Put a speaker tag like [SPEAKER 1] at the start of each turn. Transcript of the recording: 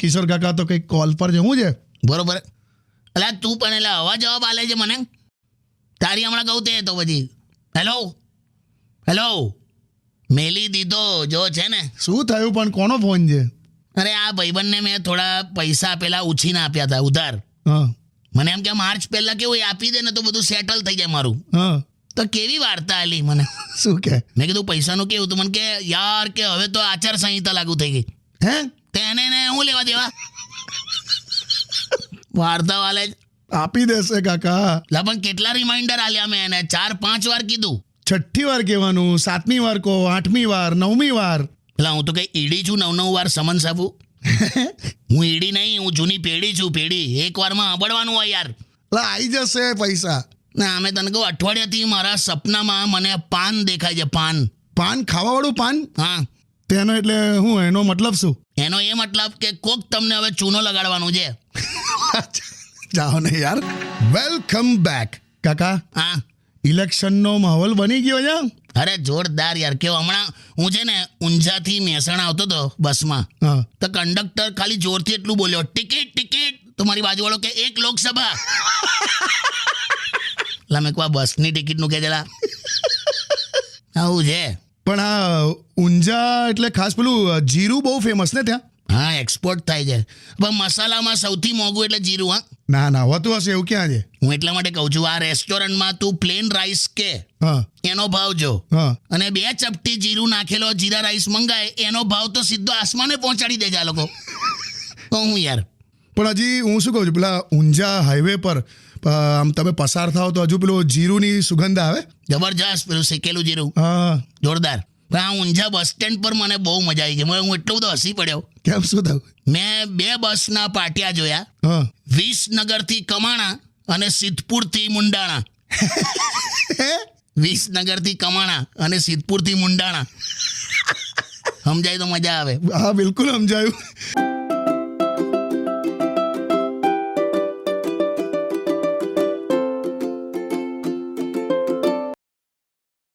[SPEAKER 1] કિશોર કાકા તો કંઈક કોલ પર જવું છે.
[SPEAKER 2] બરોબર. અલા તું પણ એટલે હવા જવાબ આલે છે મને. તારી હમણાં કહું તે તો પછી હેલો હેલો મેલી દીધો જો છે ને.
[SPEAKER 1] શું થયું પણ કોનો ફોન છે?
[SPEAKER 2] અરે આ ભાઈબંધને મેં થોડા પૈસા પેલા ઉછીને આપ્યા હતા ઉધાર.
[SPEAKER 1] હા
[SPEAKER 2] મને એમ કે માર્ચ પહેલા કેવું એ આપી દે ને તો બધું સેટલ થઈ જાય મારું.
[SPEAKER 1] હા
[SPEAKER 2] તો કેવી વાર્તા આલી મને.
[SPEAKER 1] શું કે?
[SPEAKER 2] મેં કીધું પૈસાનું કેવું? તો મને કે યાર કે હવે તો આચાર સંહિતા લાગુ થઈ ગઈ.
[SPEAKER 1] હે
[SPEAKER 2] તેને ને હું લેવા દેવા વાર્તા વાલે જ.
[SPEAKER 1] આપી દેશે કાકા.
[SPEAKER 2] લા પણ કેટલા રિમાઇન્ડર આલ્યા મેં એને 4-5 વાર કીધું.
[SPEAKER 1] 6ઠ્ઠી વાર કહેવાનું, 7મી વાર કહો, 8મી વાર, 9મી વાર.
[SPEAKER 2] એટલે હું તો કઈ ઈડી છું 9 વાર સમન્સ આપું? હું ઈડી નહીં, હું જૂની પેઢી છું. પેઢી એક વારમાં અબડવાનું હોય યાર.
[SPEAKER 1] આવી જશે પૈસા.
[SPEAKER 2] ના અમે તને કહું અઠવાડિયાથી મારા સપનામાં મને પાન દેખાય છે. પાન
[SPEAKER 1] પાન ખાવાવાળું પાન?
[SPEAKER 2] હા.
[SPEAKER 1] તેનો એટલે હું એનો મતલબ શું?
[SPEAKER 2] એનો એ મતલબ કે કોક તમને હવે ચૂનો લગાડવાનું છે.
[SPEAKER 1] જાઓ ને યાર. વેલકમ બેક કાકા.
[SPEAKER 2] હા
[SPEAKER 1] ઇલેક્શનનો માહોલ બની ગયો છે.
[SPEAKER 2] અરે જોરદાર યાર. કેવું હમણાં હું છે ને ઊંઝાથી મહેસાણા આવતો હતો બસમાં.
[SPEAKER 1] હા
[SPEAKER 2] તો કંડક્ટર ખાલી જોરથી એટલું બોલ્યો ટિકિટ ટિકિટ. તો મારી બાજુવાળો કે 1 લોકસભા. લા મેં કહું બસની ટિકિટનું કે જરા આવું છે.
[SPEAKER 1] પણ આ ઊંઝા એટલે ખાસ પેલું જીરું બહુ ફેમસ ને ત્યાં?
[SPEAKER 2] હા એક્સપોર્ટ થાય છે. પણ મસાલામાં સૌથી મોંઘું એટલે જીરું. હા
[SPEAKER 1] ના હોતું હશે એવું ક્યાં છે?
[SPEAKER 2] હું એટલા માટે કહું છું આ રેસ્ટોરન્ટમાં તું પ્લેન રાઈસ કે
[SPEAKER 1] હા
[SPEAKER 2] એનો ભાવ જો
[SPEAKER 1] હા
[SPEAKER 2] અને 2 ચપટી જીરું નાખેલો જીરા રાઈસ મંગાય એનો ભાવ તો સીધો આસમાને પહોંચાડી દે છે આ લોકો. તો હું યાર.
[SPEAKER 1] પણ હજી હું શું કહું છું, પેલા ઊંઝા હાઈવે પર આમ તમે પસાર થાવ તો હજુ પેલું જીરુંની સુગંધ આવે.
[SPEAKER 2] જબરજસ્ત પેલું શેકેલું જીરું
[SPEAKER 1] હા
[SPEAKER 2] જોરદાર. પણ આ ઊંઝા બસ સ્ટેન્ડ પર મને બહુ મજા આવી ગઈ. હું એટલો બધો હસી પડ્યો.
[SPEAKER 1] કેમ શું થયું?
[SPEAKER 2] મેં 2 બસના પાટિયા જોયા.
[SPEAKER 1] હા
[SPEAKER 2] વિસનગરથી કમાણા અને સિદ્ધપુરથી મુંડાણા. વિસનગરથી કમાણા અને સિદ્ધપુરથી મુંડાણા. સમજાય તો મજા આવે.
[SPEAKER 1] હા બિલકુલ સમજાયું.